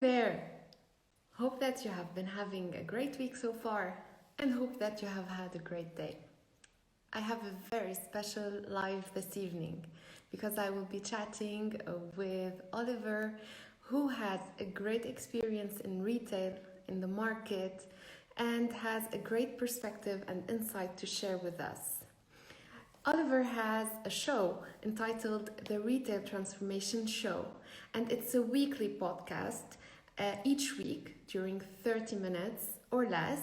There. Hope that you have been having a great week so far and hope that you have had a great day. I have a very special live this evening because I will be chatting with Oliver, who has a great experience in retail, in the market, and has a great perspective and insight to share with us. Oliver has a show entitled The Retail Transformation Show, and it's a weekly podcast. Each week, during 30 minutes or less,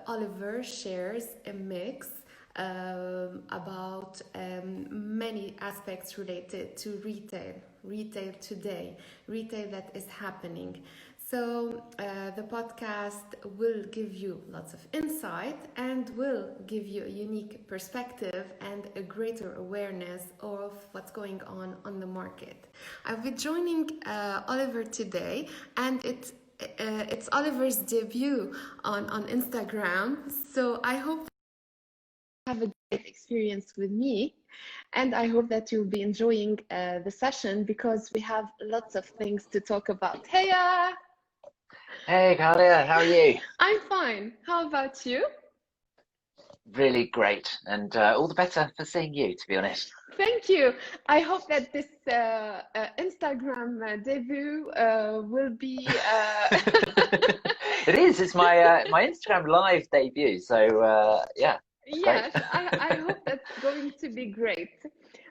Oliver shares a mix about many aspects related to retail today, retail that is happening. So, the podcast will give you lots of insight and will give you a unique perspective and a greater awareness of what's going on the market. I'll be joining Oliver today, and it's Oliver's debut on Instagram. So, I hope you have a great experience with me. And I hope that you'll be enjoying the session because we have lots of things to talk about. Hey, Hey, Carlia, how are you? I'm fine. How about you? Really great, and all the better for seeing you, to be honest. Thank you. I hope that this Instagram debut will be. It is. It's my Instagram live debut, so yeah, it's great. Yes, I hope that's going to be great.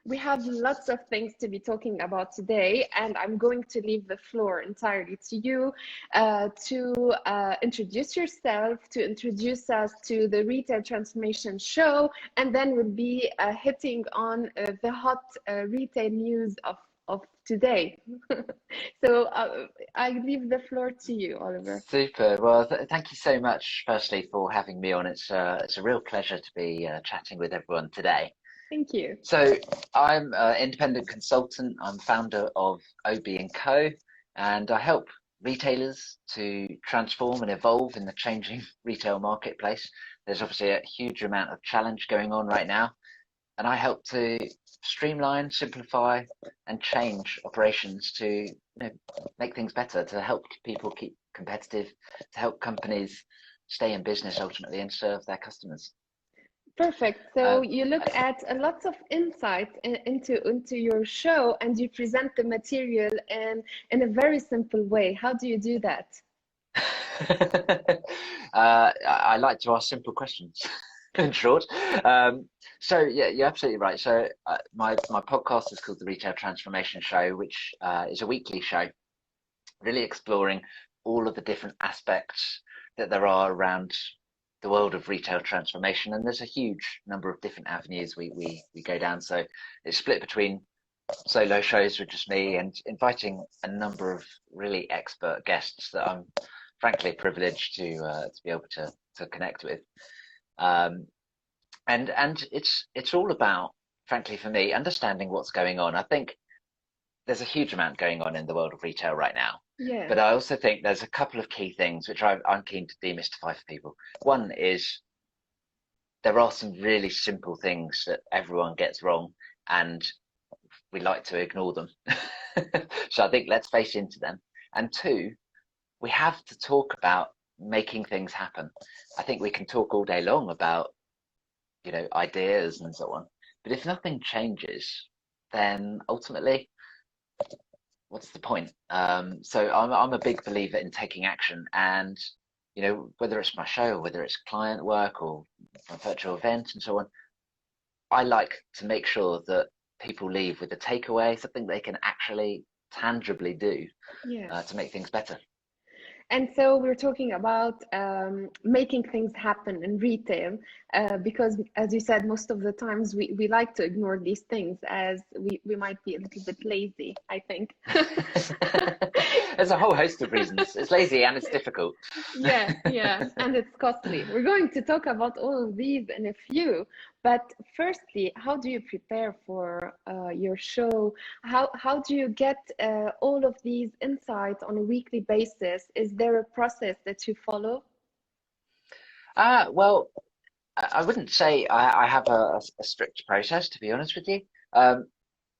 We have lots of things to be talking about today, and I'm going to leave the floor entirely to you to introduce yourself, to introduce us to the Retail Transformation Show, and then we'll be hitting on the hot retail news of today. So I leave the floor to you, Oliver. Super. Well, thank you so much, firstly, for having me on. It's a real pleasure to be chatting with everyone today. Thank you. So I'm an independent consultant. I'm founder of OB&Co, and I help retailers to transform and evolve in the changing retail marketplace. There's obviously a huge amount of challenge going on right now, and I help to streamline, simplify, and change operations to make things better, to help people keep competitive, to help companies stay in business ultimately and serve their customers. Perfect. So Um, you look at a lots of insight into your show and you present the material in a very simple way. How do you do that? I like to ask simple questions, in short. So yeah, you're absolutely right. So my podcast is called the Retail Transformation Show, which is a weekly show, really exploring all of the different aspects that there are around the world of retail transformation. And there's a huge number of different avenues we go down. So it's split between solo shows with just me and inviting a number of really expert guests that I'm frankly privileged to be able to connect with. Um, and it's all about, frankly, for me, understanding what's going on. I think there's a huge amount going on in the world of retail right now. Yeah. But I also think there's a couple of key things which I'm keen to demystify for people. One is there are some really simple things that everyone gets wrong, and we like to ignore them. So I think let's face into them. And two, we have to talk about making things happen. I think we can talk all day long about, ideas and so on. But if nothing changes, then ultimately, what's the point? So I'm a big believer in taking action, and whether it's my show, or whether it's client work or a virtual event and so on, I like to make sure that people leave with a takeaway, something they can actually tangibly do Yes. to make things better. And so we're talking about making things happen in retail because, as you said, most of the times we like to ignore these things as we might be a little bit lazy, I think. There's a whole host of reasons. It's lazy and it's difficult. Yeah, and it's costly. We're going to talk about all of these in a few, but firstly, how do you prepare for your show? How do you get all of these insights on a weekly basis? Is there a process that you follow? Well, I wouldn't say I have a strict process, to be honest with you. Um,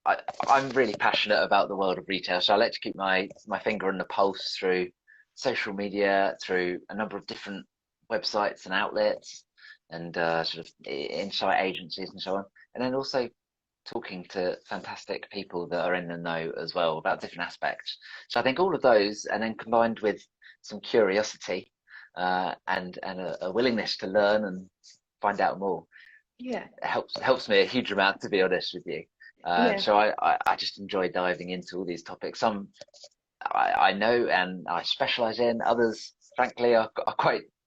I'm really passionate about the world of retail, so I like to keep my finger on the pulse through social media, through a number of different websites and outlets, and sort of insight agencies and so on, and then also talking to fantastic people that are in the know as well about different aspects. So I think all of those, and then combined with some curiosity and a willingness to learn and find out more, Yeah. helps me a huge amount, to be honest with you. Yeah. So I just enjoy diving into all these topics. Some I know and I specialize in. Others, frankly, are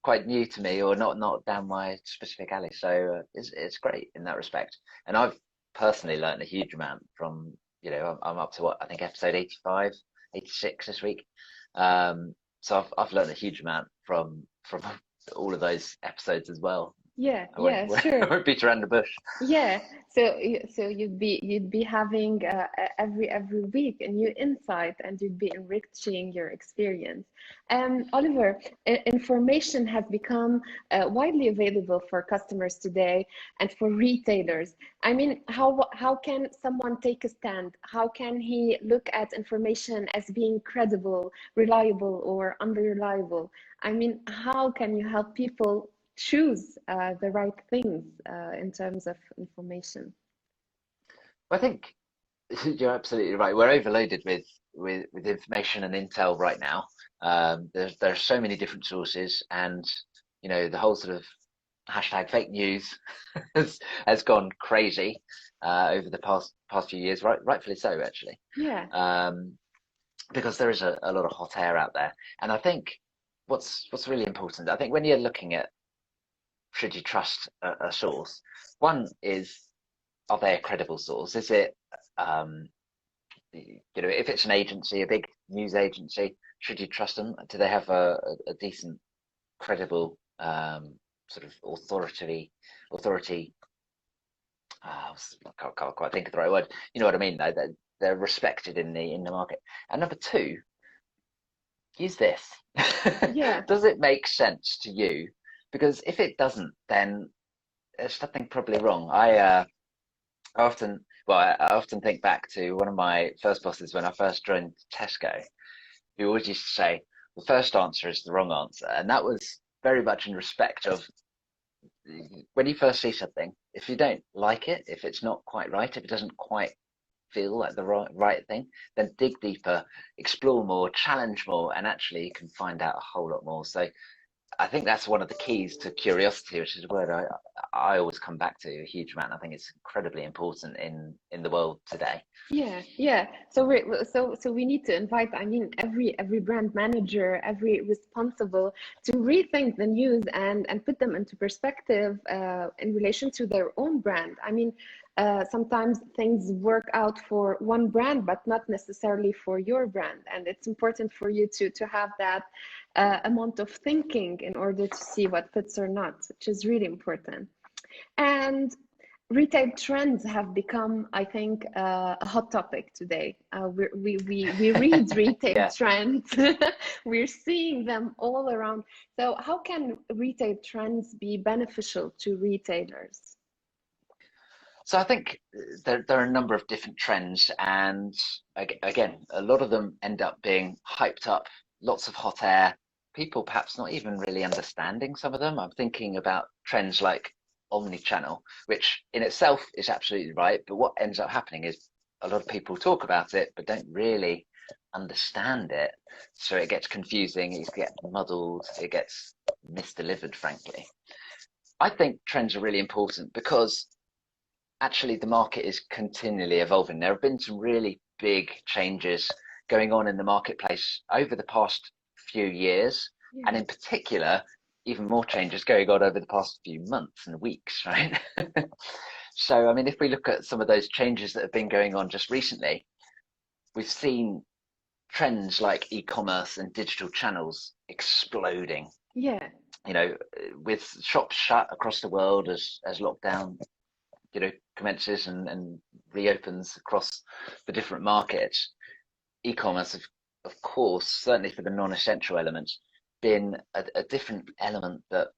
quite new to me or not down my specific alley. So it's great in that respect. And I've personally learned a huge amount from, I'm up to what I think episode 85, 86 this week. So I've learned a huge amount from all of those episodes as well. Yeah. I won't, Yeah. I Sure. won't beat around the bush. Yeah, so you'd be having every week a new insight, and you'd be enriching your experience. Oliver, information has become widely available for customers today and for retailers. I mean, how can someone take a stand? How can he look at information as being credible, reliable, or unreliable? I mean, how can you help people choose the right things in terms of information? I think you're absolutely right. We're overloaded with information and intel right now. There's so many different sources, and the whole sort of hashtag fake news has gone crazy over the past few years, rightfully so, actually, Yeah, because there is a lot of hot air out there. And I think what's really important, I think when you're looking at should you trust a source, one is, are they a credible source? Is it if it's an agency, a big news agency, should you trust them? Do they have a decent, credible sort of authority? I can't quite think of the right word. You know what I mean? They're respected in the market. And number two, use this. yeah, Does it make sense to you? Because if it doesn't, then there's something probably wrong. I often think back to one of my first bosses when I first joined Tesco, who always used to say, the first answer is the wrong answer. And that was very much in respect of when you first see something, if you don't like it, if it's not quite right, if it doesn't quite feel like the right thing, then dig deeper, explore more, challenge more, and actually you can find out a whole lot more. So I think that's one of the keys to curiosity, which is a word I always come back to a huge amount. I think it's incredibly important in the world today. yeah, yeah. So we need to invite, I mean, every brand manager, every responsible to rethink the news and put them into perspective in relation to their own brand. I mean, sometimes things work out for one brand, but not necessarily for your brand, and it's important for you to have that amount of thinking in order to see what fits or not, which is really important. And retail trends have become, I think, a hot topic today. We read retail Yeah. trends, we're seeing them all around. So, how can retail trends be beneficial to retailers? So I think there are a number of different trends, and again, a lot of them end up being hyped up, lots of hot air, people perhaps not even really understanding some of them. I'm thinking about trends like omni-channel, which in itself is absolutely right, but what ends up happening is a lot of people talk about it, but don't really understand it. So it gets confusing, it gets muddled, it gets misdelivered, frankly. I think trends are really important because actually the market is continually evolving. There have been some really big changes going on in the marketplace over the past few years, and Yeah. in particular, even more changes going on over the past few months and weeks, right? So, I mean, if we look at some of those changes that have been going on just recently, we've seen trends like e-commerce and digital channels exploding. Yeah. You know, with shops shut across the world as lockdown commences and reopens across the different markets, e-commerce of course, certainly for the non-essential elements, been a different element that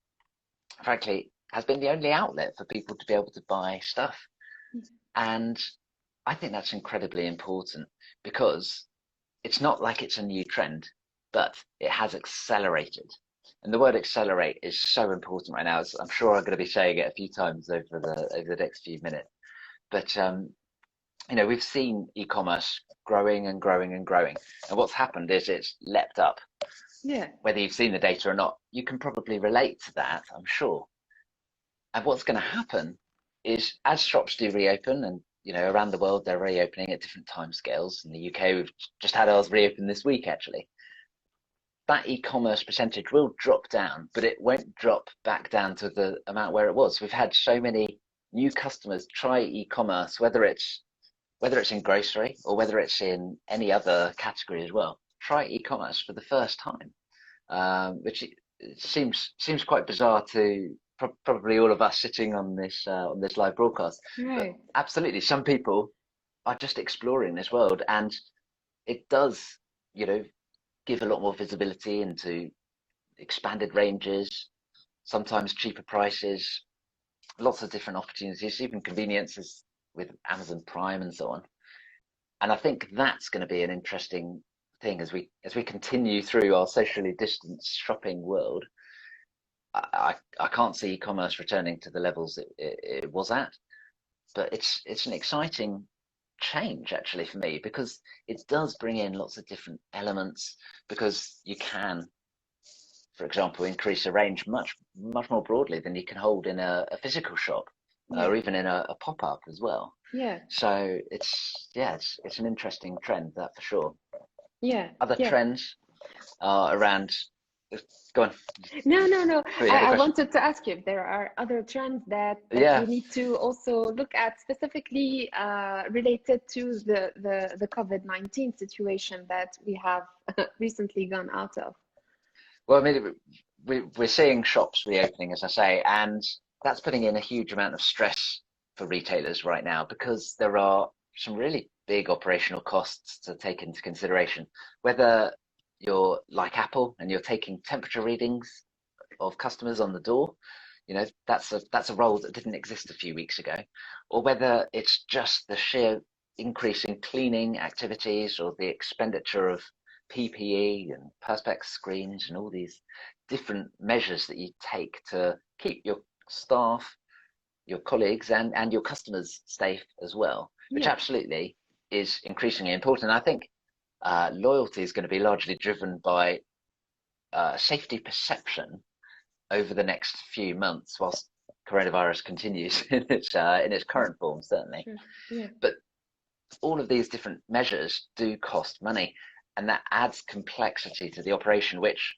frankly has been the only outlet for people to be able to buy stuff. And I think that's incredibly important because it's not like it's a new trend, but it has accelerated. And the word accelerate is so important right now. I'm sure I'm going to be saying it a few times over the next few minutes. But we've seen e-commerce growing and growing and growing. And what's happened is it's leapt up. Yeah. Whether you've seen the data or not, you can probably relate to that, I'm sure. And what's going to happen is as shops do reopen, and around the world they're reopening at different timescales. In the UK, we've just had ours reopen this week, actually. That e-commerce percentage will drop down, but it won't drop back down to the amount where it was. We've had so many new customers try e-commerce, whether it's in grocery or whether it's in any other category as well. Try e-commerce for the first time, which seems quite bizarre to probably all of us sitting on this live broadcast. Right. But absolutely, some people are just exploring this world, and it does, give a lot more visibility into expanded ranges, sometimes cheaper prices, lots of different opportunities, even conveniences with Amazon Prime and so on. And I think that's going to be an interesting thing as we continue through our socially distanced shopping world. I can't see e-commerce returning to the levels it was at, but it's an exciting change actually for me because it does bring in lots of different elements because you can, for example, increase a range much more broadly than you can hold in a physical shop or even in a pop-up as well. Yeah. So it's an interesting trend, that for sure. Yeah. Other trends are around. Go on. No. Sorry, I wanted to ask you if there are other trends that we need to also look at specifically related to the COVID-19 situation that we have recently gone out of. Well, I mean, we're seeing shops reopening, as I say, and that's putting in a huge amount of stress for retailers right now because there are some really big operational costs to take into consideration. Whether you're like Apple and you're taking temperature readings of customers on the door, that's a role that didn't exist a few weeks ago, or whether it's just the sheer increase in cleaning activities or the expenditure of PPE and perspex screens and all these different measures that you take to keep your staff, your colleagues, and your customers safe as well, which absolutely is increasingly important. I think loyalty is going to be largely driven by safety perception over the next few months, whilst coronavirus continues in its current form, certainly. Sure. Yeah. But all of these different measures do cost money, and that adds complexity to the operation, which,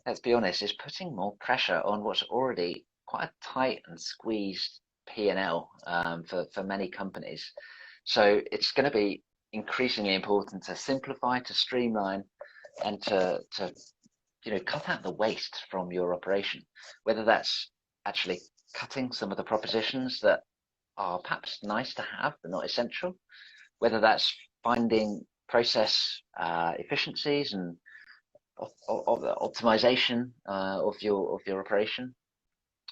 let's be honest, is putting more pressure on what's already quite a tight and squeezed P&L for many companies. So it's going to be increasingly important to simplify, to streamline, and to cut out the waste from your operation, whether that's actually cutting some of the propositions that are perhaps nice to have but not essential, whether that's finding process efficiencies and optimization of your operation,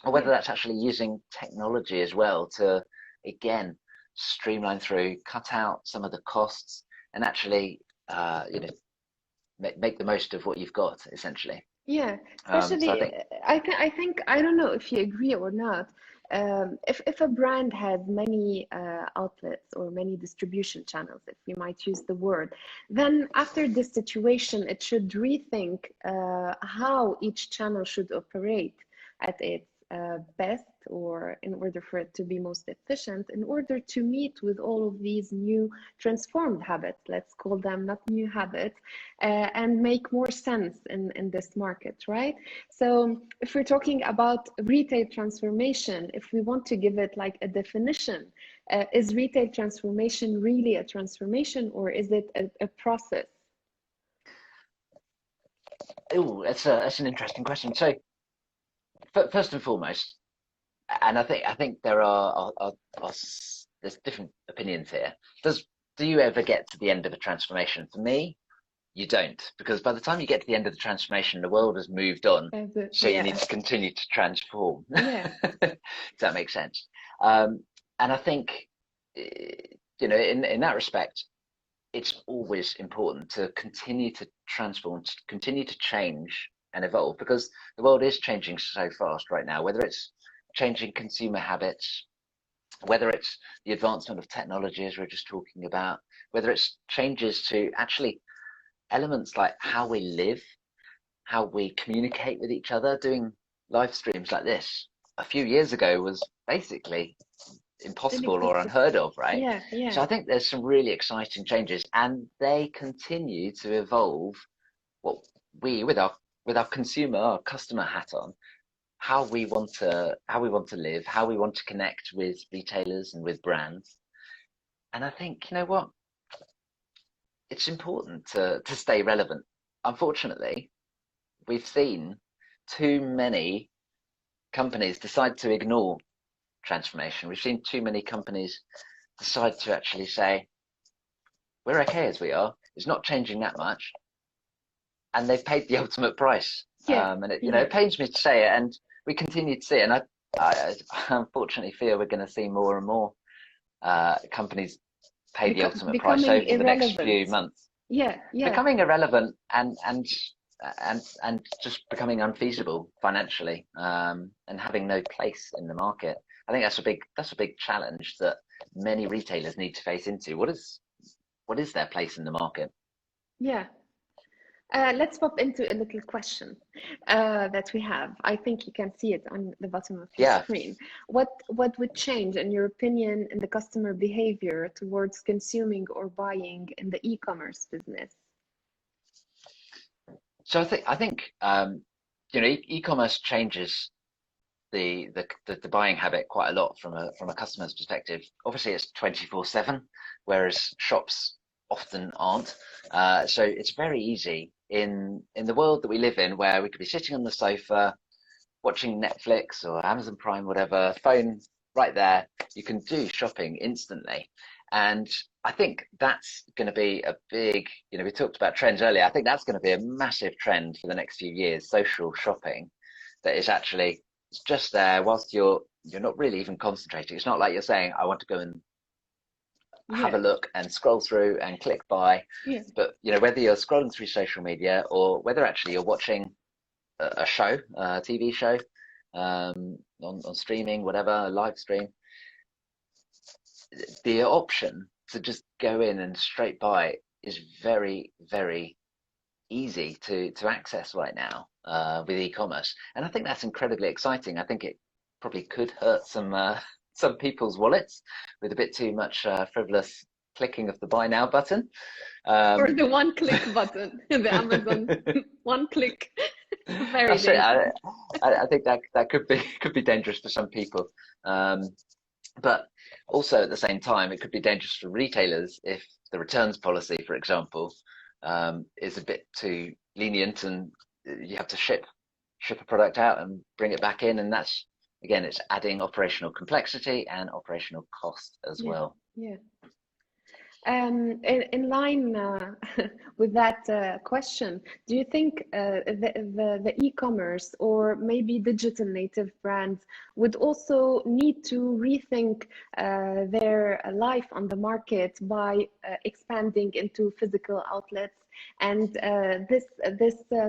or whether that's actually using technology as well to, again, streamline through, cut out some of the costs, and actually, make the most of what you've got, essentially. Yeah, especially So I think I don't know if you agree or not. If a brand has many outlets or many distribution channels, if we might use the word, then after this situation, it should rethink how each channel should operate at its best, or in order for it to be most efficient, in order to meet with all of these new transformed habits, let's call them, not new habits, and make more sense in this market, right? So if we're talking about retail transformation, if we want to give it like a definition, is retail transformation really a transformation, or is it a process? Oh, that's an interesting question. So first and foremost, and I think there's different opinions here. Do you ever get to the end of a transformation? For me, you don't, because by the time you get to the end of the transformation, the world has moved on. So you need to continue to transform. Yeah. Does that make sense? And I think in that respect, it's always important to continue to transform, to continue to change and evolve, because the world is changing so fast right now, whether it's changing consumer habits, whether it's the advancement of technology, as we we're just talking about, whether it's changes to actually elements like how we live, how we communicate with each other. Doing live streams like this a few years ago was basically impossible or unheard of, right? Yeah, yeah. So I think there's some really exciting changes, and they continue to evolve what we, with our consumer, our customer hat on, how we want to live, how we want to connect with retailers and with brands. And I think, you know what, it's important to stay relevant. Unfortunately, we've seen too many companies decide to ignore transformation. We've seen too many companies decide to actually say, we're okay as we are, it's not changing that much, and they've paid the ultimate price. Yeah, And it pains me to say it, and we continue to see it. And I unfortunately fear we're going to see more and more companies pay the ultimate price over the next few months. Yeah, becoming irrelevant and just becoming unfeasible financially, and having no place in the market. I think that's a big challenge that many retailers need to face into. What is their place in the market? Yeah. Let's pop into a little question that we have. I think you can see it on the bottom of your screen. What would change, in your opinion, in the customer behavior towards consuming or buying in the e-commerce business? So I think e-commerce changes the buying habit quite a lot from a customer's perspective. Obviously, it's 24/7, whereas shops often aren't. So it's very easy in the world that we live in, where we could be sitting on the sofa watching Netflix or Amazon Prime, whatever, phone right there. You can do shopping instantly. And I think that's going to be a big, we talked about trends earlier. I think that's going to be a massive trend for the next few years, social shopping, that is actually, it's just there whilst you're not really even concentrating. It's not like you're saying, I want to go and have a look and scroll through and click buy. But whether you're scrolling through social media or whether actually you're watching a show, a TV show, on streaming, whatever, a live stream, the option to just go in and straight buy is very, very easy to access right now with e-commerce. And I think that's incredibly exciting. I think it probably could hurt some people's wallets with a bit too much frivolous clicking of the buy now button. Or the one click button, the Amazon one click. Very dangerous. I think that could be dangerous for some people. But also at the same time, it could be dangerous for retailers if the returns policy, for example, is a bit too lenient and you have to ship a product out and bring it back in. And that's, again, it's adding operational complexity and operational cost as well. Yeah. In line with that question, do you think the e-commerce or maybe digital native brands would also need to rethink their life on the market by expanding into physical outlets? And this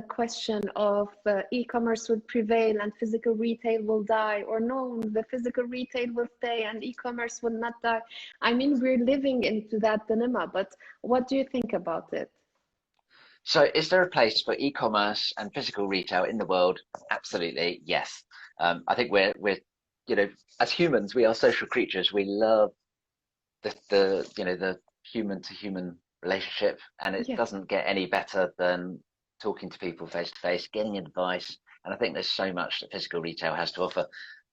question of e-commerce would prevail and physical retail will die, or no, the physical retail will stay and e-commerce will not die. I mean, we're living into that dilemma, but what do you think about it? So is there a place for e-commerce and physical retail in the world? Absolutely, yes. I think we're as humans, we are social creatures. We love the human to human relationship, and it doesn't get any better than talking to people face to face, getting advice. And I think there's so much that physical retail has to offer,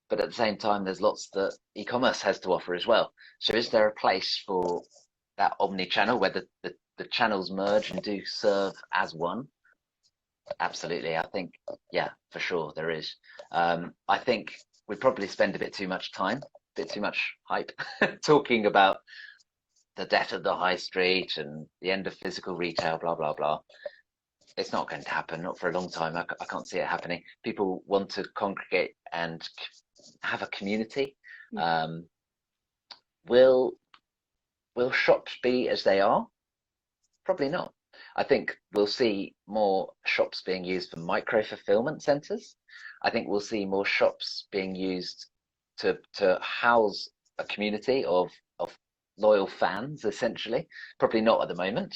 but at the same time, there's lots that e-commerce has to offer as well. So is there a place for that omni-channel where the channels merge and do serve as one? Absolutely. I think, yeah, for sure there is. I think we probably spend a bit too much time, a bit too much hype talking about the death of the high street and the end of physical retail, blah, blah, blah. It's not going to happen, not for a long time. I can't see it happening. People want to congregate and have a community. Will Will shops be as they are? Probably not. I think we'll see more shops being used for micro fulfillment centers. I think we'll see more shops being used to house a community of loyal fans, essentially. Probably not at the moment,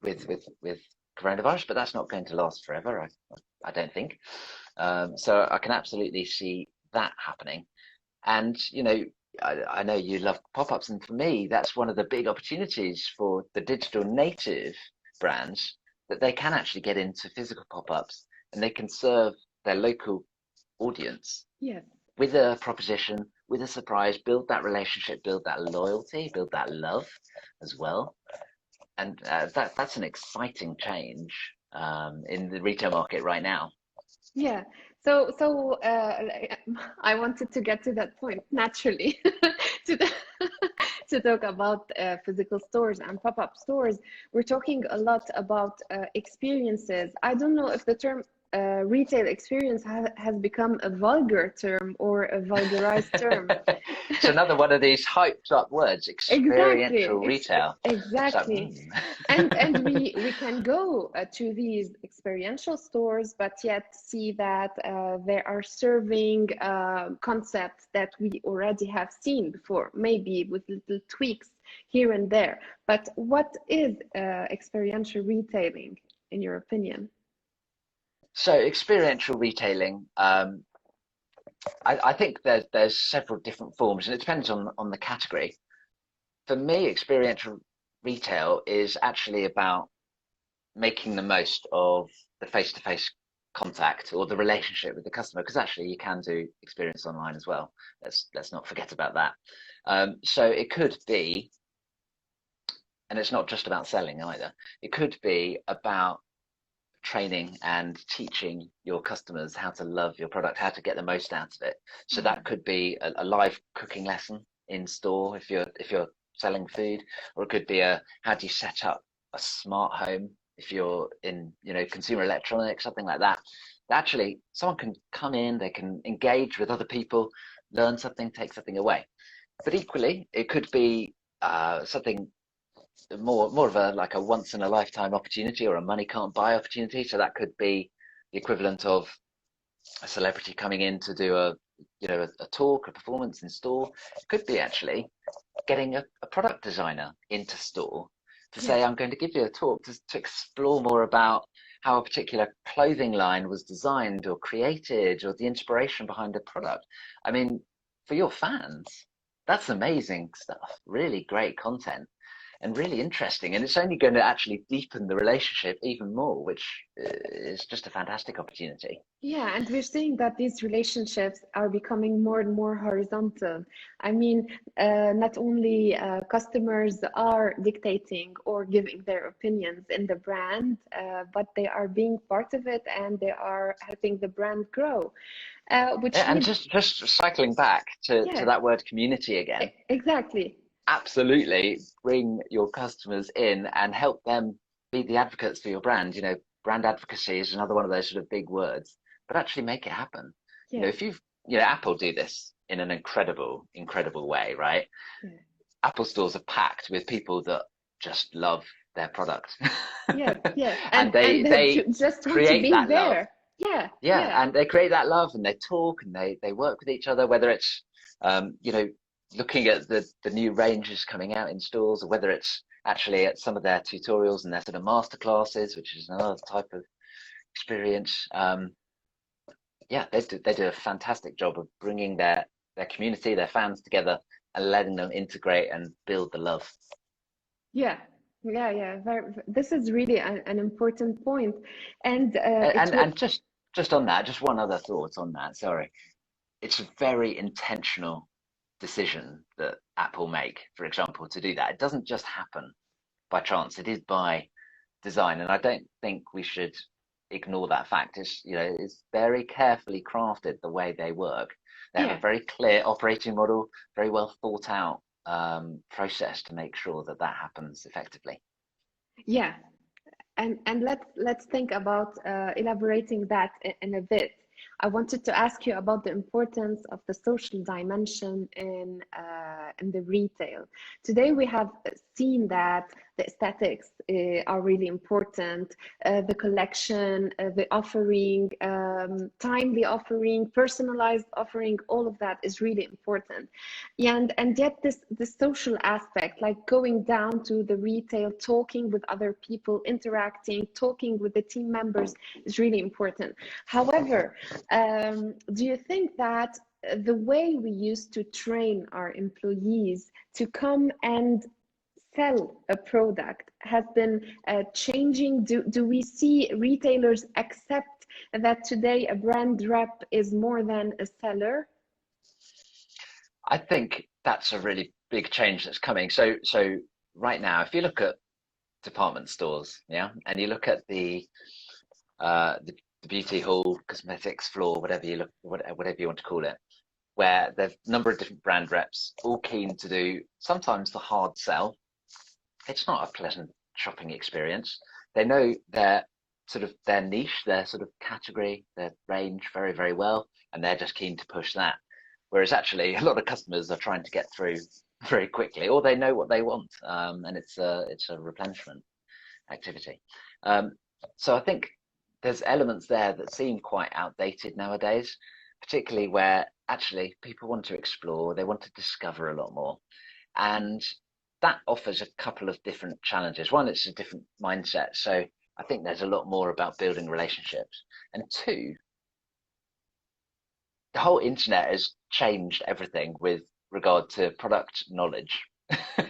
with coronavirus, but that's not going to last forever. I don't think. So I can absolutely see that happening. And I know you love pop-ups, and for me, that's one of the big opportunities for the digital native brands, that they can actually get into physical pop-ups and they can serve their local audience Yes. with a proposition, with a surprise, build that relationship, build that loyalty, build that love as well. And that's an exciting change in the retail market right now. Yeah. So I wanted to get to that point naturally to the, to talk about physical stores and pop-up stores. We're talking a lot about experiences. I don't know if the term retail experience has become a vulgar term or a vulgarized term. It's another one of these hyped up words, experiential retail. Exactly. So, And we can go to these experiential stores, but yet see that they are serving concepts that we already have seen before, maybe with little tweaks here and there. But what is experiential retailing, in your opinion? So experiential retailing, I think there's several different forms, and it depends on the category. For me, experiential retail is actually about making the most of the face-to-face contact or the relationship with the customer, because actually you can do experience online as well. Let's not forget about that. So it could be, and it's not just about selling either. It could be about training and teaching your customers how to love your product, how to get the most out of it. So that could be a live cooking lesson in store if you're selling food, or it could be how do you set up a smart home if you're in consumer electronics, something like that. Actually, someone can come in, they can engage with other people, learn something, take something away. But equally, it could be something more of a once in a lifetime opportunity, or a money can't buy opportunity. So that could be the equivalent of a celebrity coming in to do a talk, a performance in store. It could be actually getting a product designer into store to say, I'm going to give you a talk to explore more about how a particular clothing line was designed or created, or the inspiration behind a product. I mean, for your fans, that's amazing stuff, really great content and really interesting, and it's only going to actually deepen the relationship even more, which is just a fantastic opportunity. Yeah, and we're seeing that these relationships are becoming more and more horizontal. I mean, not only customers are dictating or giving their opinions in the brand, but they are being part of it, and they are helping the brand grow, which And leads, just cycling back to yeah, that word community again. Exactly. Absolutely, bring your customers in and help them be the advocates for your brand. Brand advocacy is another one of those sort of big words, but actually make it happen. Yeah, If Apple do this in an incredible way, right? yeah, Apple stores are packed with people that just love their product. yes, And and they they just want to create be that love. there. Yeah, Yeah, yeah. and they create that love, and they talk, and they work with each other, whether it's looking at the new ranges coming out in stores, or whether it's actually at some of their tutorials and their sort of master classes, which is another type of experience. Yeah, they do a fantastic job of bringing their community, their fans together, and letting them integrate and build the love. Yeah, yeah. This is really an important point, and it And will. just on that, just one other thought on that. Sorry, it's a very intentional decision that Apple make, for example, to do that. It doesn't just happen by chance. It is by design, and I don't think we should ignore that fact. It's very carefully crafted the way they work. They have a Yeah, very clear operating model, very well thought out process to make sure that happens effectively. yeah. And let's think about elaborating that in a bit. I wanted to ask you about the importance of the social dimension in the retail. Today we have seen that the aesthetics are really important, the collection, the offering, timely offering, personalized offering, all of that is really important. And yet this social aspect, like going down to the retail, talking with other people, interacting, talking with the team members is really important. However, do you think that the way we used to train our employees to come and sell a product has been changing? Do we see retailers accept that today a brand rep is more than a seller? I think that's a really big change that's coming. So right now, if you look at department stores, yeah, and you look at the beauty hall, cosmetics floor, whatever you want to call it, where there's a number of different brand reps all keen to do sometimes the hard sell. It's not a pleasant shopping experience. They know their niche, their sort of category, their range very, very well, and they're just keen to push that. Whereas actually a lot of customers are trying to get through very quickly, or they know what they want, and it's a replenishment activity. So I think there's elements there that seem quite outdated nowadays, particularly where actually people want to explore, they want to discover a lot more. And that offers a couple of different challenges. One, it's a different mindset. So I think there's a lot more about building relationships. And two, the whole internet has changed everything with regard to product knowledge.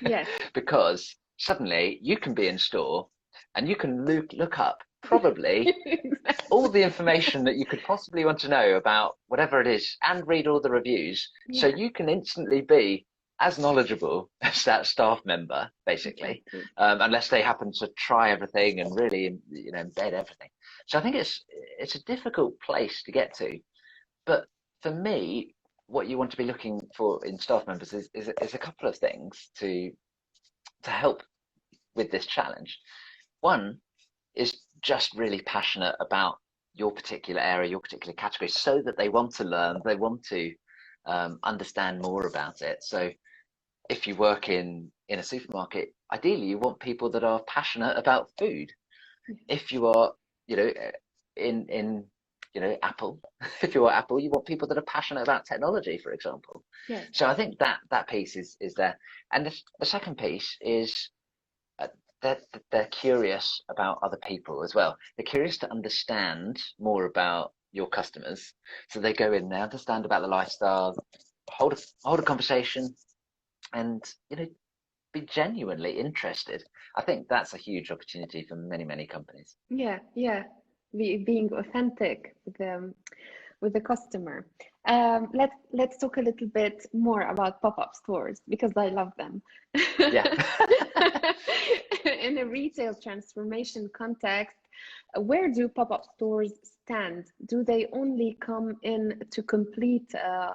Yes. Because suddenly you can be in store and you can look up probably Exactly. all the information that you could possibly want to know about whatever it is and read all the reviews. So Yeah. you can instantly be as knowledgeable as that staff member, basically, Exactly. unless they happen to try everything and really, embed everything. So I think it's a difficult place to get to. But for me, what you want to be looking for in staff members is a couple of things to help with this challenge. One is just really passionate about your particular area, your particular category, so that they want to learn, they want to understand more about it. So if you work in a supermarket, ideally you want people that are passionate about food. If you are, in Apple, if you're Apple, you want people that are passionate about technology, for example. Yes. So I think that piece is there. And the second piece is they're curious about other people as well. They're curious to understand more about your customers. So they go in, they understand about the lifestyle, hold a conversation, and be genuinely interested. I think that's a huge opportunity for many companies. Yeah, yeah. Being authentic with the customer. Let's talk a little bit more about pop-up stores because I love them. Yeah. In a retail transformation context, where do pop-up stores stand? Do they only come in to complete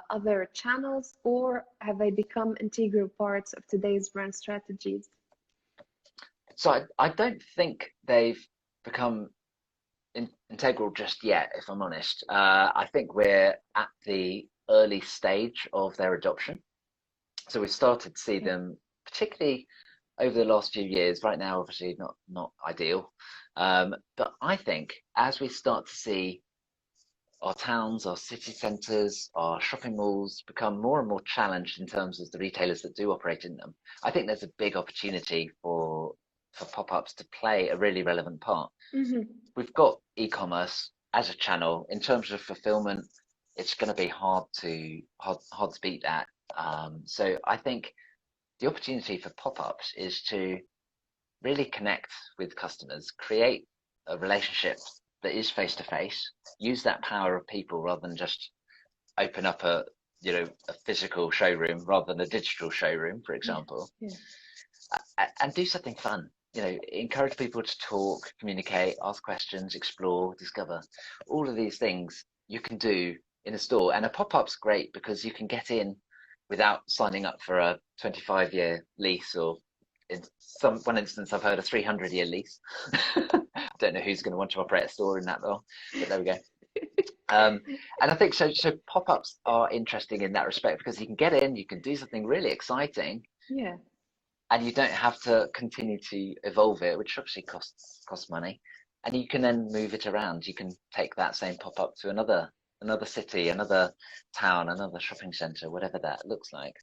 other channels, or have they become integral parts of today's brand strategies? So I don't think they've become integral just yet, if I'm honest. I think we're at the early stage of their adoption. So we've started to see them, particularly over the last few years. Right now, obviously not ideal. But I think as we start to see our towns, our city centres, our shopping malls become more and more challenged in terms of the retailers that do operate in them, I think there's a big opportunity for pop-ups to play a really relevant part. Mm-hmm. We've got e-commerce as a channel. In terms of fulfillment, it's going to be hard to beat that. So I think the opportunity for pop-ups is to really connect with customers, create a relationship that is face to face, use that power of people rather than just open up a physical showroom rather than a digital showroom, for example. Yeah. And do something fun. Encourage people to talk, communicate, ask questions, explore, discover. All of these things you can do in a store. And a pop-up's great because you can get in without signing up for a 25-year lease, or in one instance I've heard a 300-year lease. I don't know who's going to want to operate a store in that long, but there we go. And I think so. So pop-ups are interesting in that respect because you can get in, you can do something really exciting, Yeah. and you don't have to continue to evolve it, which obviously costs money. And you can then move it around. You can take that same pop-up to another city, another town, another shopping center, whatever that looks like,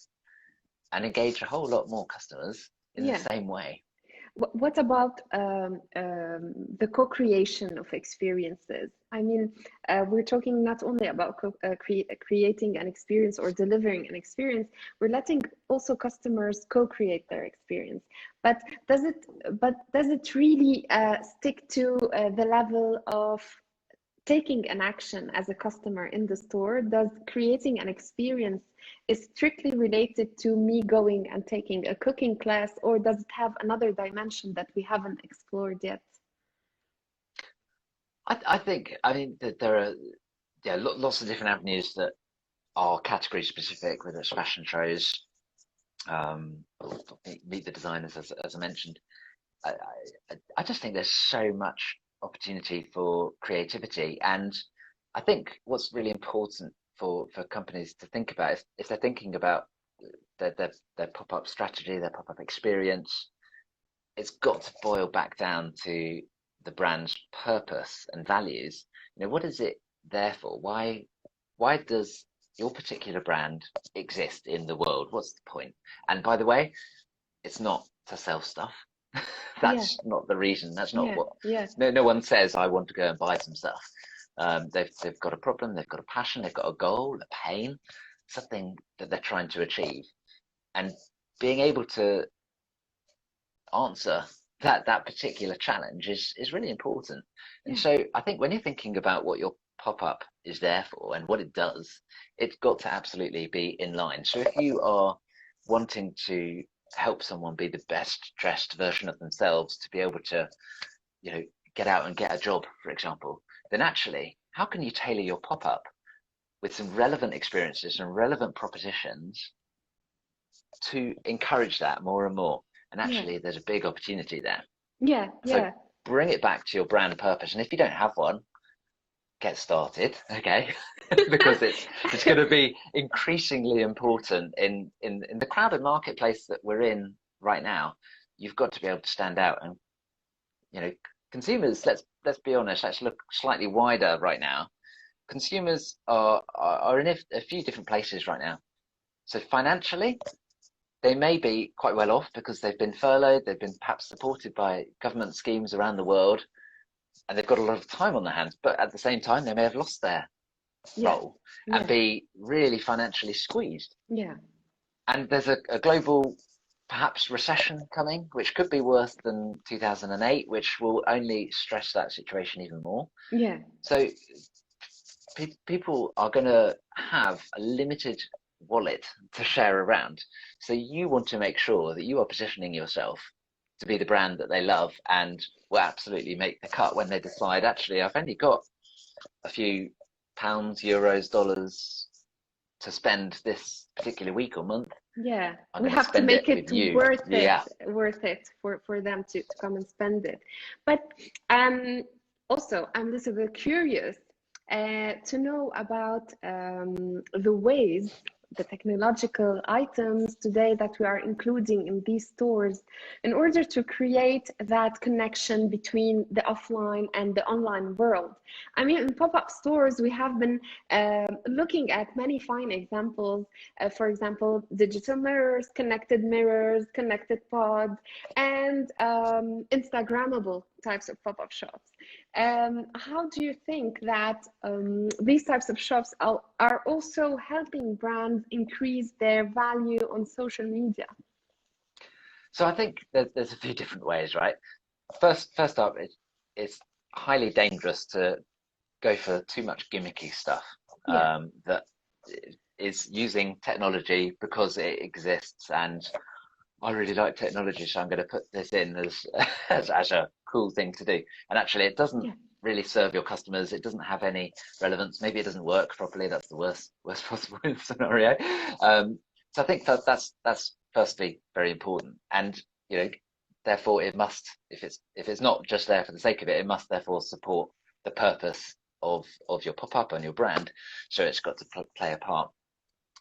and engage a whole lot more customers in the Yeah. same way. What about the co-creation of experiences? I mean, we're talking not only about creating an experience or delivering an experience, we're letting also customers co-create their experience. But does it really stick to the level of taking an action as a customer in the store? Does creating an experience is strictly related to me going and taking a cooking class, or does it have another dimension that we haven't explored yet? I think, I mean, that there are lots of different avenues that are category specific, whether it's fashion shows, or meet the designers, as I mentioned. I, I just think there's so much opportunity for creativity, and I think what's really important for companies to think about is if they're thinking about their pop-up strategy, their pop-up experience, it's got to boil back down to the brand's purpose and values. You know, what is it there for? Why does your particular brand exist in the world? What's the point? And by the way, it's not to sell stuff. Yeah, That's not the reason. That's not yeah, what. yeah, No one says I want to go and buy some stuff. They've got a problem. They've got a passion. They've got a goal, a pain, something that they're trying to achieve, and being able to answer that particular challenge is really important. And yeah, so I think when you're thinking about what your pop-up is there for and what it does, it's got to absolutely be in line. So if you are wanting to help someone be the best dressed version of themselves to be able to, you know, get out and get a job, for example, then actually, how can you tailor your pop-up with some relevant experiences and relevant propositions to encourage that more and more? And yeah, actually, there's a big opportunity there. yeah, So yeah, bring it back to your brand purpose. And if you don't have one, get started, okay? Because it's going to be increasingly important in the crowded marketplace that we're in right now. You've got to be able to stand out, and you know, consumers. Let's be honest. Let's look slightly wider right now. Consumers are in a few different places right now. So financially, they may be quite well off because they've been furloughed, they've been perhaps supported by government schemes around the world, and they've got a lot of time on their hands. But at the same time, they may have lost their yeah, role and yeah, be really financially squeezed. yeah, And there's a global, perhaps, recession coming, which could be worse than 2008, which will only stress that situation even more. yeah, So people are going to have a limited wallet to share around. So you want to make sure that you are positioning yourself to be the brand that they love and will absolutely make the cut when they decide, actually, I've only got a few pounds, euros, dollars to spend this particular week or month. yeah. I'm We going to have to spend it make it with you. Yeah. worth it for them to come and spend it. But also, I'm a little bit curious to know about the ways, the technological items today that we are including in these stores in order to create that connection between the offline and the online world. I mean, in pop-up stores, we have been looking at many fine examples. For example, digital mirrors, connected pods, and Instagrammable types of pop-up shops. How do you think that these types of shops are also helping brands increase their value on social media? So I think there's a few different ways, right? First up, it's highly dangerous to go for too much gimmicky stuff Yeah, that is using technology because it exists, and I really like technology, so I'm going to put this in as as a cool thing to do. And actually, it doesn't yeah, really serve your customers. It doesn't have any relevance. Maybe it doesn't work properly. That's the worst possible scenario. So I think that's firstly very important, and you know, therefore it must, if it's not just there for the sake of it, it must therefore support the purpose of your pop-up and your brand. So it's got to play a part.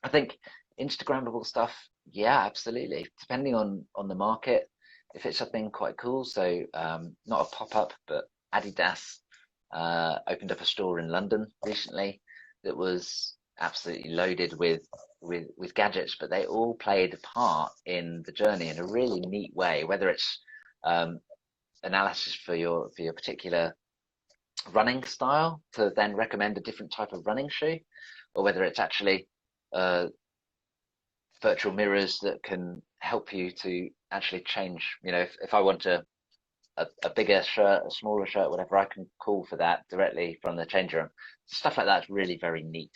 I think Instagrammable stuff, yeah, absolutely. Depending on the market, if it's something quite cool. So not a pop-up, but Adidas opened up a store in London recently that was absolutely loaded with gadgets, but they all played a part in the journey in a really neat way. Whether it's analysis for your particular running style to then recommend a different type of running shoe, or whether it's actually virtual mirrors that can help you to actually change. You know, if I want a bigger shirt, a smaller shirt, whatever, I can call for that directly from the change room. Stuff like that is really very neat.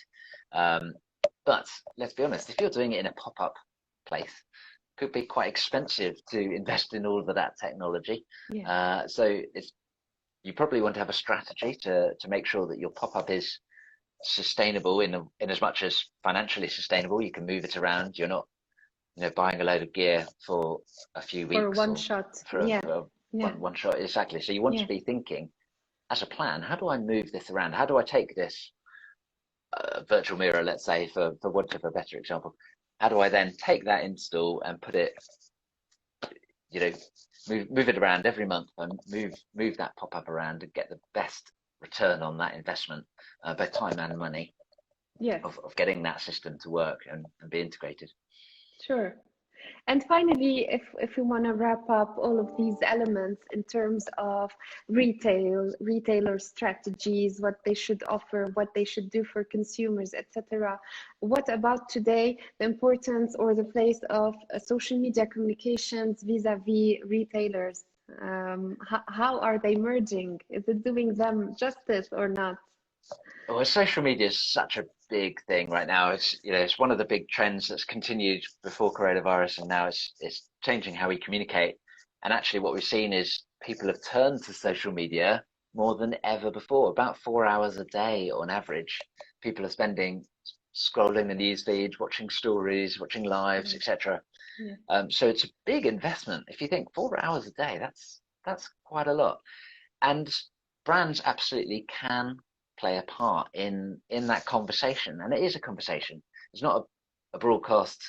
But let's be honest, if you're doing it in a pop-up place, it could be quite expensive to invest in all of that technology. Yeah. So you probably want to have a strategy to make sure that your pop-up is sustainable in as much as financially sustainable. You can move it around. You're not, buying a load of gear for a few For weeks one or shot. for Yeah. Yeah. one shot. Exactly. So you want Yeah. to be thinking as a plan, how do I move this around? How do I take this virtual mirror, let's say, for want of a better example? How do I then take that install and put it, you know, move it around every month and move that pop-up around and get the best return on that investment, both time and money, Yes. of getting that system to work and be integrated. Sure. And finally, if we want to wrap up all of these elements in terms of retailer strategies, what they should offer, what they should do for consumers, etc., what about today, the importance or the place of social media communications vis-a-vis retailers? How are they merging? Is it doing them justice or not? Well, social media is such a big thing right now. It's one of the big trends that's continued before coronavirus, and now it's changing how we communicate. And actually, what we've seen is people have turned to social media more than ever before. About 4 hours a day on average, people are spending scrolling the news feed, watching stories, watching lives, etc. Yeah. So it's a big investment. If you think 4 hours a day, that's quite a lot. And brands absolutely can play a part in that conversation, and it is a conversation. It's not a broadcast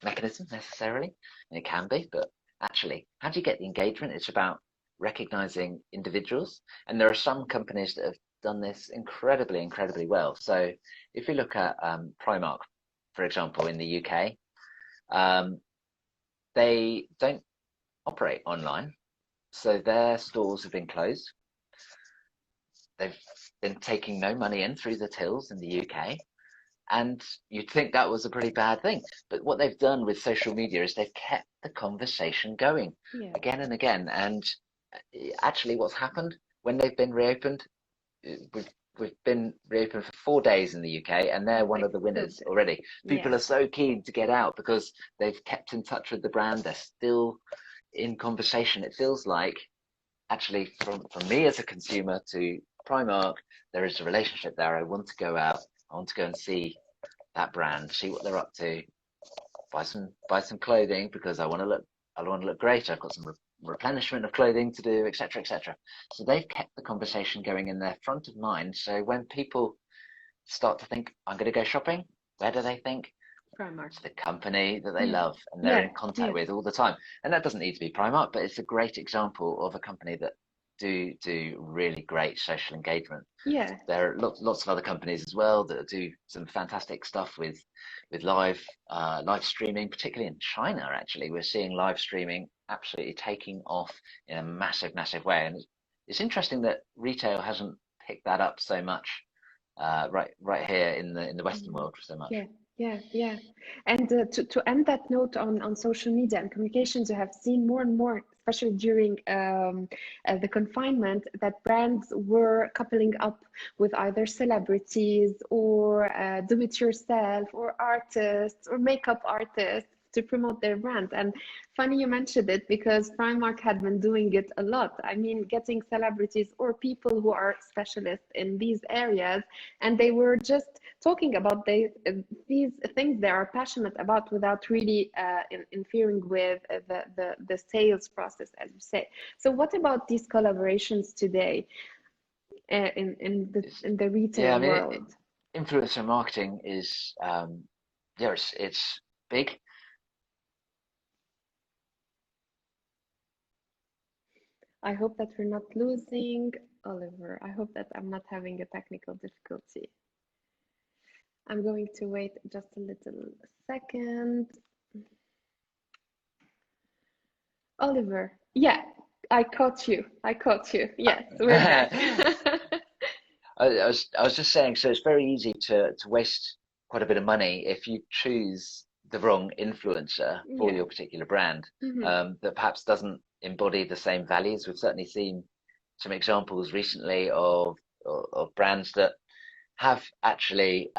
mechanism necessarily, and it can be, but actually, how do you get the engagement? It's about recognizing individuals, and there are some companies that have done this incredibly well. So if you look at Primark, for example, in the UK, they don't operate online, so their stores have been closed. They've been taking no money in through the tills in the UK. And you'd think that was a pretty bad thing. But what they've done with social media is they've kept the conversation going Yeah. again and again. And actually, what's happened when they've been reopened, we've been reopened for 4 days in the UK, and they're one of the winners already. People Yeah. are so keen to get out because they've kept in touch with the brand. They're still in conversation. It feels like actually from me as a consumer to Primark, there is a relationship there. I want to go out. I want to go and see that brand, see what they're up to, buy some clothing because I want to look great. I've got some replenishment of clothing to do, etc., etc. So they've kept the conversation going in their front of mind. So when people start to think, I'm going to go shopping, where do they think? Primark. It's the company that they Yeah. love and they're Yeah. in contact Yeah. with all the time. And that doesn't need to be Primark, but it's a great example of a company that do really great social engagement. Yeah. There are lots of other companies as well that do some fantastic stuff with live streaming, particularly in China. Actually, we're seeing live streaming absolutely taking off in a massive way, and it's interesting that retail hasn't picked that up so much right here in the Western world so much. Yeah. And to end that note on social media and communications, you have seen more and more, especially during the confinement, that brands were coupling up with either celebrities or do-it-yourself or artists or makeup artists to promote their brand. And funny you mentioned it because Primark had been doing it a lot. I mean, getting celebrities or people who are specialists in these areas, and they were just talking about these things they are passionate about without really interfering with the sales process, as you say. So what about these collaborations today? in the retail Yeah, I mean, world? influencer marketing is, yeah, it's big. I hope that we're not losing Oliver. I hope that I'm not having a technical difficulty. I'm going to wait just a little second. Oliver, yeah, I caught you. I caught you. Yes, we're back. I was just saying, so it's very easy to waste quite a bit of money if you choose the wrong influencer for Yeah. your particular brand, Mm-hmm. that perhaps doesn't embody the same values. We've certainly seen some examples recently of brands that have actually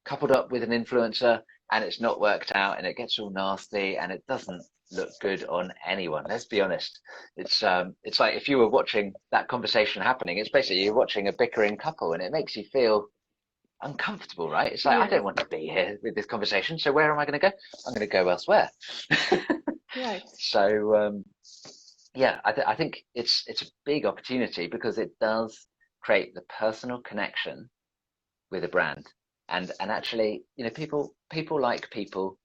coupled up with an influencer and it's not worked out and it gets all nasty and it doesn't look good on anyone. Let's be honest. It's like if you were watching that conversation happening, it's basically you're watching a bickering couple and it makes you feel uncomfortable, right? It's like, I Yes, don't want to be here with this conversation. So where am I going to go? I'm going to go elsewhere. right. So, yeah, I think it's a big opportunity because it does create the personal connection with a brand. And actually, people like people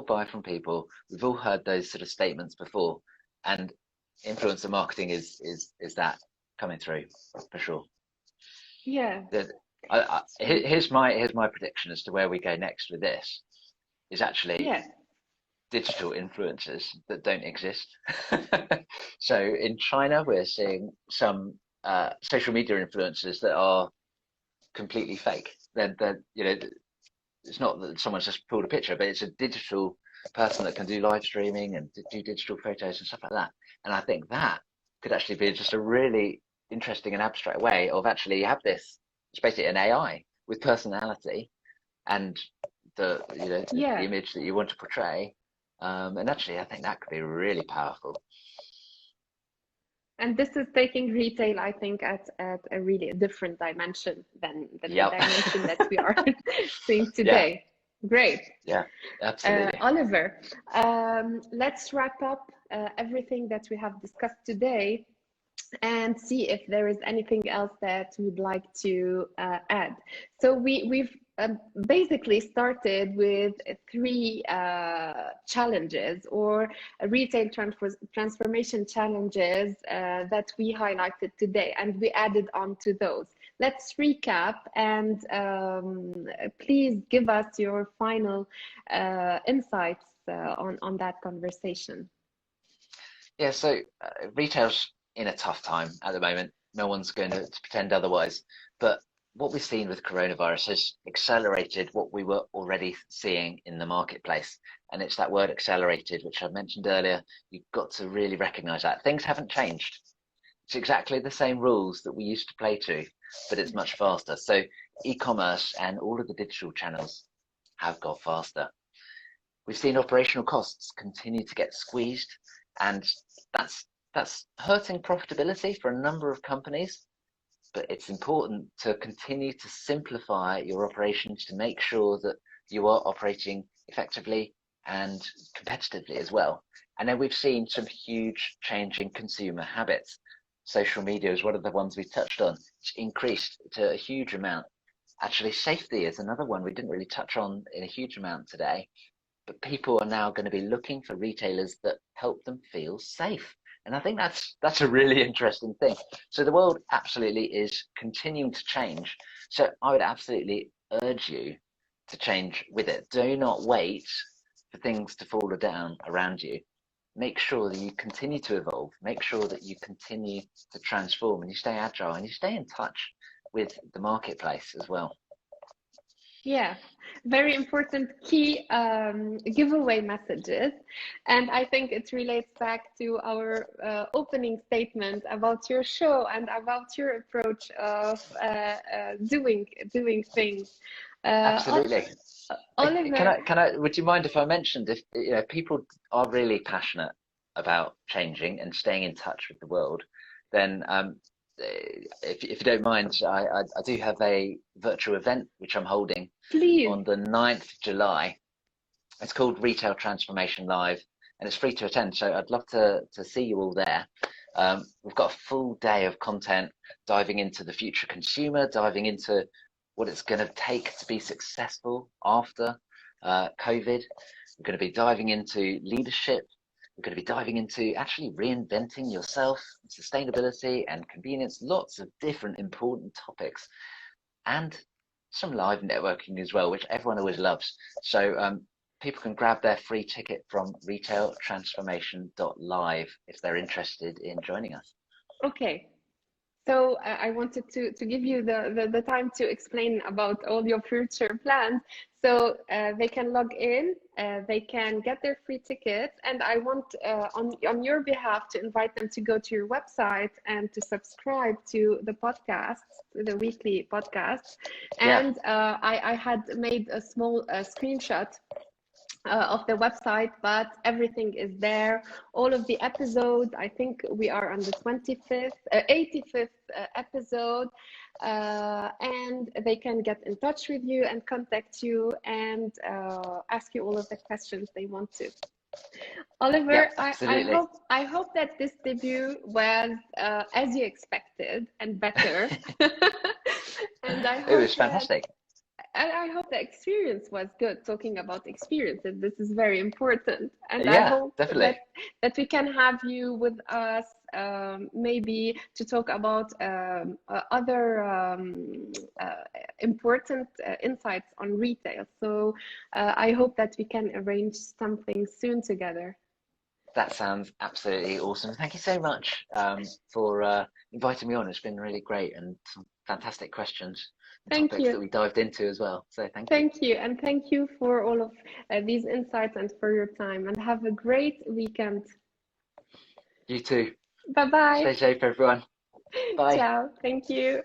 buy from people. We've all heard those sort of statements before. And influencer marketing is that coming through for sure. Yeah. Here's my prediction as to where we go next with this is actually Yeah. digital influencers that don't exist. So in China, we're seeing some social media influencers that are completely fake. They're it's not that someone's just pulled a picture, but it's a digital person that can do live streaming and do digital photos and stuff like that. And I think that could actually be just a really interesting and abstract way of actually you have this. It's basically an AI with personality and the Yeah. image that you want to portray. And actually, I think that could be really powerful. And this is taking retail, I think, at a really different dimension than the Yep. dimension that we are seeing Yeah. today. Great. Yeah. Absolutely. Oliver, let's wrap up everything that we have discussed today and see if there is anything else that we'd like to add. So we've basically started with three challenges or retail transformation challenges that we highlighted today, and we added on to those. Let's recap and please give us your final insights on that conversation. Yeah. So retail's in a tough time at the moment. No one's going to pretend otherwise. But what we've seen with coronavirus has accelerated what we were already seeing in the marketplace. And it's that word accelerated, which I mentioned earlier. You've got to really recognize that. Things haven't changed. It's exactly the same rules that we used to play to, but it's much faster. So e-commerce and all of the digital channels have got faster. We've seen operational costs continue to get squeezed, and that's hurting profitability for a number of companies. But it's important to continue to simplify your operations to make sure that you are operating effectively and competitively as well. And then we've seen some huge change in consumer habits. Social media is one of the ones we touched on. It's increased to a huge amount. Actually, safety is another one we didn't really touch on in a huge amount today. But people are now going to be looking for retailers that help them feel safe. And I think that's a really interesting thing. So the world absolutely is continuing to change. So I would absolutely urge you to change with it. Do not wait for things to fall down around you. Make sure that you continue to evolve. Make sure that you continue to transform and you stay agile and you stay in touch with the marketplace as well. Yeah, very important key giveaway messages. And I think it relates back to our opening statement about your show and about your approach of doing things. Absolutely. Oliver, Would you mind if I mentioned if people are really passionate about changing and staying in touch with the world, then if you don't mind, I do have a virtual event which I'm holding please. on the 9th of July. It's called Retail Transformation Live and it's free to attend. So I'd love to see you all there. We've got a full day of content diving into the future consumer, diving into what it's going to take to be successful after COVID. We're going to be diving into leadership. We're going to be diving into actually reinventing yourself, sustainability and convenience, lots of different important topics, and some live networking as well, which everyone always loves. So people can grab their free ticket from retailtransformation.live if they're interested in joining us. Okay. So I wanted to give you the time to explain about all your future plans. So they can log in, they can get their free tickets, and I want on your behalf to invite them to go to your website and to subscribe to the podcasts, the weekly podcasts. And I had made a small screenshot of the website, but everything is there. All of the episodes, I think we are on the 85th episode, and they can get in touch with you and contact you and ask you all of the questions they want to. Oliver, I hope that this debut was as you expected and better. And I hope it was fantastic. I hope the experience was good, talking about experiences. This is very important. And I hope that we can have you with us, maybe to talk about other important insights on retail. So I hope that we can arrange something soon together. That sounds absolutely awesome. Thank you so much for inviting me on. It's been really great and some fantastic questions and topics that we dived into as well. So thank you. Thank you. And thank you for all of these insights and for your time. And have a great weekend. You too. Bye-bye. Stay safe, everyone. Bye. Ciao. Thank you.